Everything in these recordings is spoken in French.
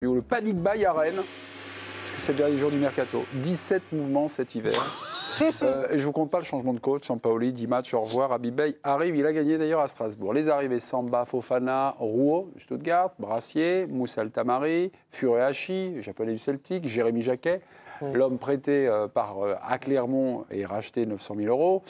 Le panic buy à Rennes, puisque c'est le dernier jour du mercato. 17 mouvements cet hiver. Et je ne vous compte pas le changement de coach. Sampaoli, 10 matchs, au revoir. Habib Beye arrive, il a gagné d'ailleurs à Strasbourg. Les arrivées, Samba, Fofana, Rouault, Stuttgart, Brassier, Moussa Tamari, Furehachi, japonais du Celtic, Jérémy Jacquet. L'homme prêté à Clermont et racheté 900 000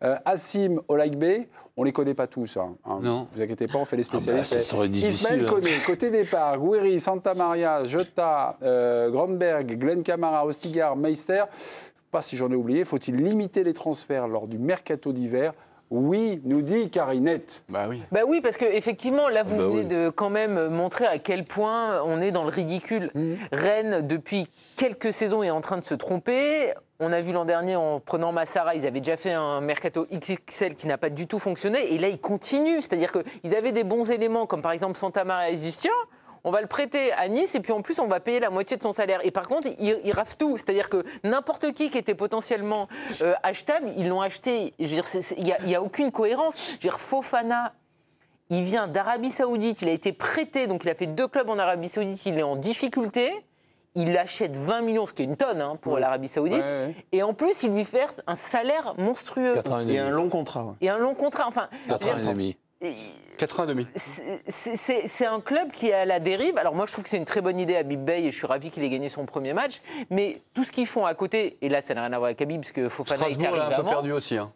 €. Assim Olaïkbe, on ne les connaît pas tous. Hein. Ne vous inquiétez pas, on fait les spécialistes. Ça serait difficile. Ismaël Koné, côté départ, Gouiri, Santa Maria, Jota, Grandberg, Glenn Kamara, Ostigar, Meister. Je ne sais pas si j'en ai oublié. Faut-il limiter les transferts lors du mercato d'hiver ? Oui, nous dit Karinette. Bah oui. Bah oui, parce qu'effectivement, là, vous venez de quand même montrer à quel point on est dans le ridicule. Rennes, depuis quelques saisons, est en train de se tromper. On a vu l'an dernier, en prenant Massara, ils avaient déjà fait un mercato XXL qui n'a pas du tout fonctionné. Et là, ils continuent. C'est-à-dire qu'ils avaient des bons éléments, comme par exemple Santa Maria. Ils se disent, tiens, on va le prêter à Nice et puis en plus on va payer la moitié de son salaire. Et par contre, ils raflent tout. C'est-à-dire que n'importe qui était potentiellement achetable, ils l'ont acheté. Je veux dire, il n'y a aucune cohérence. Je veux dire, Fofana, il vient d'Arabie Saoudite, il a été prêté, donc il a fait 2 clubs en Arabie Saoudite, il est en difficulté. Il achète 20 millions, ce qui est une tonne pour l'Arabie Saoudite. Et en plus, il lui fait un salaire monstrueux. Et un long contrat. Et un long contrat, enfin... 4 ans et demi. 4 ans et demi. C'est un club qui est à la dérive. Alors moi, je trouve que c'est une très bonne idée, Habib Beye, et je suis ravi qu'il ait gagné son premier match. Mais tout ce qu'ils font à côté, et là, ça n'a rien à voir avec Habib, parce que Fofana est arrivé a un peu avant. perdu aussi. Hein.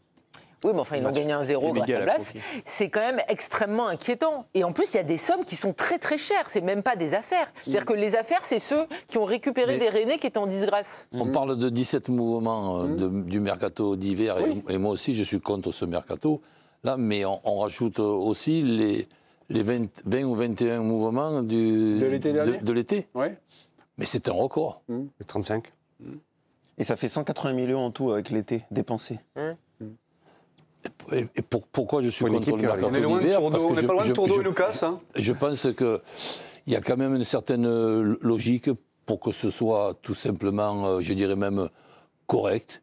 Oui, mais enfin, ils ont gagné 1-0 grâce à Blas. C'est quand même extrêmement inquiétant. Et en plus, il y a des sommes qui sont très très chères. C'est même pas des affaires. C'est-à-dire que les affaires, c'est ceux qui ont récupéré des Rennais qui étaient en disgrâce. On parle de 17 mouvements du mercato d'hiver, et moi aussi, je suis contre ce mercato. Là, mais on rajoute aussi les 20 ou 21 mouvements de l'été. Ouais. Mais c'est un record. 35. Et ça fait 180 millions en tout avec l'été dépensé. Et pourquoi je suis contre le mercato On est loin d'hiver? on n'est pas loin de Tourneau et Lucas. Hein. Je pense qu'il y a quand même une certaine logique pour que ce soit tout simplement, je dirais même, correct.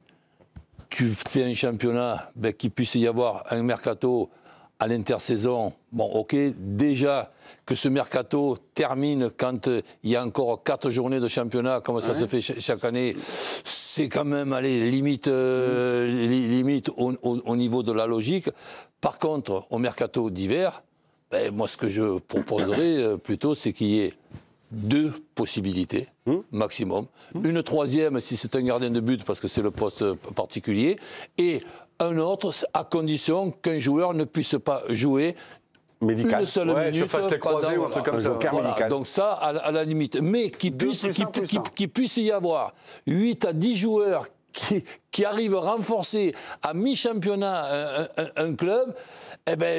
Tu fais un championnat, qu'il puisse y avoir un mercato à l'intersaison. Bon, ok, déjà que ce mercato termine quand il y a encore 4 journées de championnat, comme ça se fait chaque année, c'est quand même, limite au niveau de la logique. Par contre, au mercato d'hiver, moi, ce que je proposerais plutôt, c'est qu'il y ait 2 possibilités maximum. Une troisième si c'est un gardien de but parce que c'est le poste particulier. Et un autre à condition qu'un joueur ne puisse pas jouer médical. Une seule minute. Se fasse les croisés ou un truc comme ça. Voilà, donc ça, à la limite. Mais qu'il puisse y avoir 8 à 10 joueurs qui arrivent renforcer à mi-championnat un club,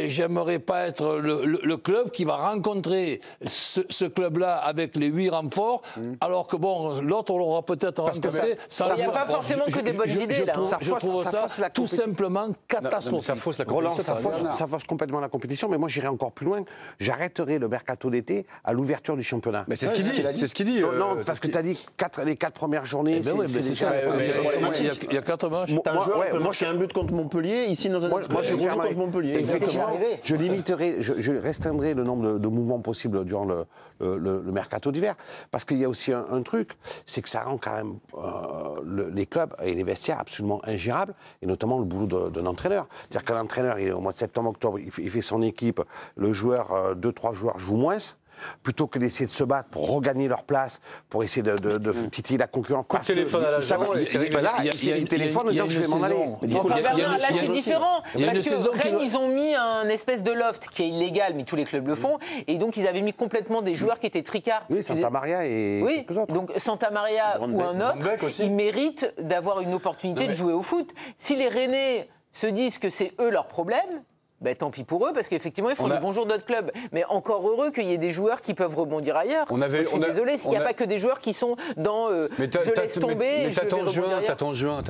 j'aimerais pas être le club qui va rencontrer ce club-là avec les 8 renforts, alors que bon, l'autre, on l'aura peut-être rencontré. Il n'y a pas forcément que des bonnes idées, là. Je trouve ça tout simplement catastrophique. Ça fausse complètement la compétition, mais moi j'irai encore plus loin. J'arrêterai le mercato d'été à l'ouverture du championnat. Mais c'est ce qu'il dit. C'est ce qu'il dit. Non, parce que tu as dit les 4 premières journées. Il y a 4 matchs. Moi, je fais un but contre Montpellier, ici dans un moi, je contre Montpellier. Je limiterai, je restreindrai le nombre de mouvements possibles durant le mercato d'hiver, parce qu'il y a aussi un truc, c'est que ça rend quand même les clubs et les vestiaires absolument ingérables, et notamment le boulot d'un entraîneur. C'est-à-dire qu'un entraîneur, au mois de septembre-octobre, il fait son équipe, le joueur, 2-3 joueurs jouent moins, plutôt que d'essayer de se battre pour regagner leur place, pour essayer de titiller la concurrence. Coup de téléphone à l'agent. Il téléphone, donc je vais m'en aller. Là, c'est différent. Parce que Rennes, ils ont mis un espèce de loft qui est illégal, mais tous les clubs le font. Et donc, ils avaient mis complètement des joueurs qui étaient tricards. Oui, Santa Maria et quelques autres. Donc, Santa Maria ou un autre, ils méritent d'avoir une opportunité de jouer au foot. Si les Rennais se disent que c'est eux leur problème, tant pis pour eux, parce qu'effectivement, ils font le bonjour de notre club. Mais encore heureux qu'il y ait des joueurs qui peuvent rebondir ailleurs. Je suis désolé, s'il n'y a pas que des joueurs qui sont dans je laisse tomber, mais je vais rebondir ailleurs. T'attends juin.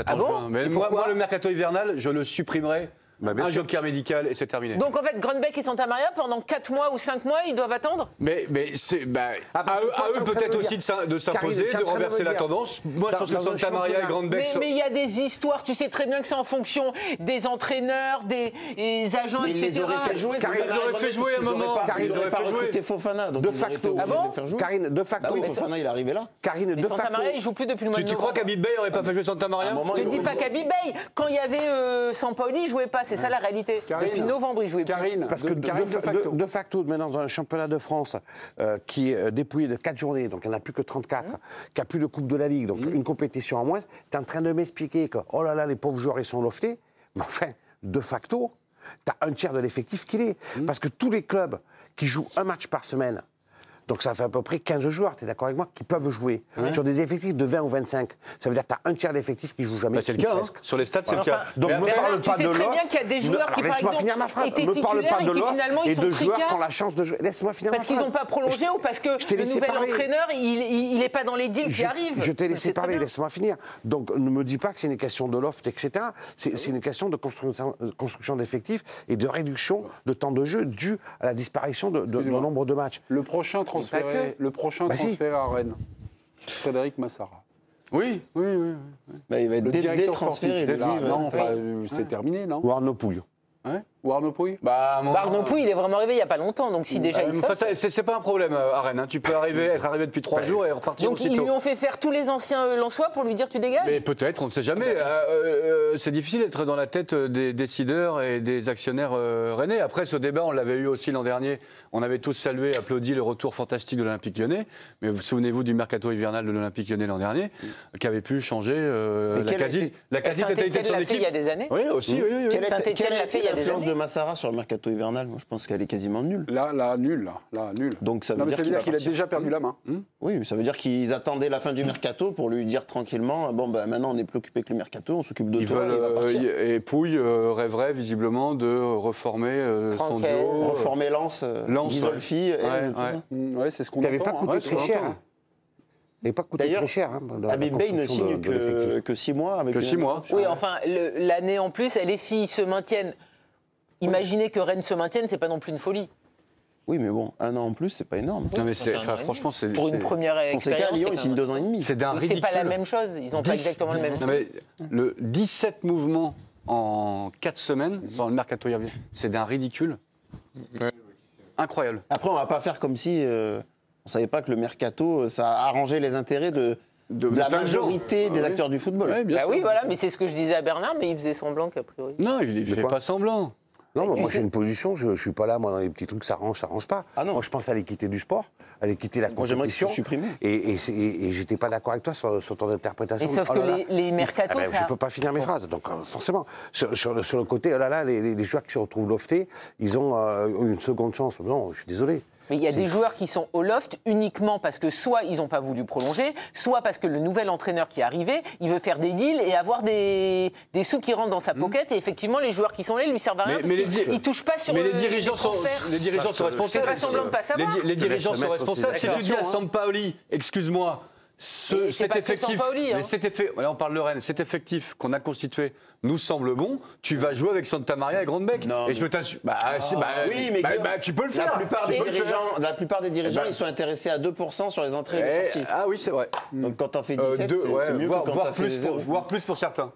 Mais moi, le mercato hivernal, je le supprimerai un joker médical et c'est terminé. Donc en fait, Grønbæk et Santa Maria, pendant 4 mois ou 5 mois, ils doivent attendre. Mais c'est à eux peut-être aussi de s'imposer, de renverser la tendance. Moi, je pense que Santa Maria et Grønbæk... Mais il y a des histoires, tu sais très bien que c'est en fonction des entraîneurs, des agents, Mais etc. ils les auraient fait jouer. Ils auraient fait jouer à un moment. Ils n'auraient pas recruté Fofana. Donc De ils auraient été facto. obligés Ah bon de les faire jouer. Karine, de facto. Bah oui, Fofana, il est arrivé là. Karine, Mais de Santa facto. Maria, il joue plus depuis le mois de Tu novembre. crois qu'Habib Bey n'aurait pas fait jouer Santa Maria? Je te dis pas qu'Habib Bey, quand il y avait Sampaoli, il jouait pas, c'est ça la réalité. Karine. Depuis novembre, il jouait plus. Karine, Parce que de facto, maintenant, dans un championnat de France qui est dépouillé de 4 journées, donc il n'y en a plus que 34, qui a plus de Coupe de la Ligue, donc une compétition en moins, tu es en train de m'expliquer que, oh là là, les pauvres joueurs, ils sont loftés. Mais enfin, de facto, tu as un tiers de l'effectif qu'il est. Parce que tous les clubs qui jouent un match par semaine, donc ça fait à peu près 15 joueurs, tu es d'accord avec moi, qui peuvent jouer sur des effectifs de 20 ou 25. Ça veut dire que tu as un tiers d'effectifs qui ne jouent jamais. C'est le cas, hein. Sur les stats, c'est le cas. Donc, me parle tu pas sais de très l'offre. bien qu'il y a des joueurs qui, par Laisse-moi exemple, finir ma phrase. étaient Me parle titulaires pas de et qui l'offre finalement, ils et sont de joueurs qui tricards. ont la chance de jouer. Laisse-moi finir ma Parce phrase. qu'ils n'ont pas prolongé ou parce que t'ai le laissé nouvel parler. entraîneur, il n'est pas dans les deals qui arrivent. Je t'ai laissé C'est très parler, bien. laisse-moi finir. Donc ne me dis pas que c'est une question de loft, etc. C'est une question de construction d'effectifs et de réduction de temps de jeu dû à la disparition de nombre de matchs. Le prochain transféré à Rennes, Frédéric Massara. Oui. Bah, il va être Le directeur détransféré. sportif. lui, Là, non, ouais. enfin, c'est terminé, non? Ou Arnaud Pouille. Ouais. Ou Arnaud Pouille? Arnaud Pouille, il est vraiment arrivé il n'y a pas longtemps, donc si déjà il sort. C'est pas un problème à Rennes. Tu peux être arrivé depuis 3 jours et repartir Donc ils aussitôt. lui ont fait faire tous les anciens Lensois pour lui dire tu dégages. Mais peut-être, on ne sait jamais. C'est difficile d'être dans la tête des décideurs et des actionnaires rennais. Après, ce débat, on l'avait eu aussi l'an dernier. On avait tous salué, applaudi le retour fantastique de l'Olympique Lyonnais. Mais vous souvenez-vous du mercato hivernal de l'Olympique Lyonnais l'an dernier, qui avait pu changer la quasi-totalité de son Saint-Étienne l'a fait équipe. il y a des années. Oui, aussi. Oui. Quelle Saint-Étienne a l'a fait il y été a des l'influence années. de Massara sur le mercato hivernal? Moi, je pense qu'elle est quasiment nulle. Là, nul. Donc ça veut Non, mais dire ça veut dire qu'il a partir. déjà perdu la main. Oui, mais ça veut dire qu'ils attendaient la fin du mercato pour lui dire tranquillement bon, bah, maintenant on n'est plus occupé que le mercato, on s'occupe de Ils toi, il va partir. et Pouille rêverait visiblement de reformer son Franck, duo. Reformer Lens, Ghisolfi, ouais, tout ouais. ça. Ouais, c'est ce qu'on Il n'avait pas entend. coûté Ouais, très c'est cher. longtemps. Hein. Il n'avait pas coûté D'ailleurs, très cher. Hein, dans la Habib Bey ne construction signe de l'effectif. que 6 mois. Avec 6 mois. Oui, enfin, l'année en plus, elle est s'ils se maintiennent. Imaginez que Rennes se maintienne, c'est pas non plus une folie. Oui, mais bon, 1 an en plus, c'est pas énorme. Non, mais Ça fait un an et demi. franchement, c'est. Pour une première Fonseca, expérience. Lyon, c'est il signe quand 2 ans et demi. C'est d'un même- ridicule. C'est pas la même chose, ils n'ont pas exactement le même Non, temps. mais le 17 mouvements en 4 semaines dans le mercato hivernal, c'est d'un ridicule. Incroyable. Après, on va pas faire comme si on savait pas que le mercato, ça a arrangé les intérêts de la plein de gens. majorité des acteurs du football. Ouais, bien Bah sûr. oui, voilà, mais c'est ce que je disais à Bernard, mais il faisait semblant qu'a priori. Non, il fait quoi pas semblant. Non, mais Tu moi sais- j'ai une position, je ne suis pas là, moi dans les petits trucs, ça arrange pas. Ah non. Moi je pense à l'équité du sport, à l'équité de la Moi, j'aimerais que ce compétition. soit supprimé. Et j'étais pas d'accord avec toi sur ton interprétation. Mais sauf Oh que là là. les mercatos, Je ça... ne peux pas finir mes phrases, donc forcément. Sur le côté, oh là là, les joueurs qui se retrouvent loftés, ils ont une seconde chance. Non, je suis désolé. Mais il y a des joueurs qui sont au loft uniquement parce que soit ils n'ont pas voulu prolonger, soit parce que le nouvel entraîneur qui est arrivé, il veut faire des deals et avoir des sous qui rentrent dans sa pocket. Et effectivement, les joueurs qui sont là, ils lui servent à rien. Mais parce qu'ils ne touchent pas sur Mais les les dirigeants sont transferts. responsables. Je fais pas semblant de pas savoir. Les dirigeants se sont mettre responsables. aussi Si tu dis à d'accord. Sampaoli, excuse-moi, Et c'est cet pas que effectif, Sampaoli, hein. mais voilà, on parle de Rennes, cet effectif qu'on a constitué nous semble bon, tu vas jouer avec Santa Maria et Grønbæk. Non, Et je peux t'assurer. oui, mais Guillaume, tu peux le faire. La plupart des dirigeants, ils sont intéressés à 2% sur les entrées et les sorties. Ah oui, c'est vrai. Donc quand t'en fais 17, c'est mieux que quand t'en fais 0. Voire plus pour certains.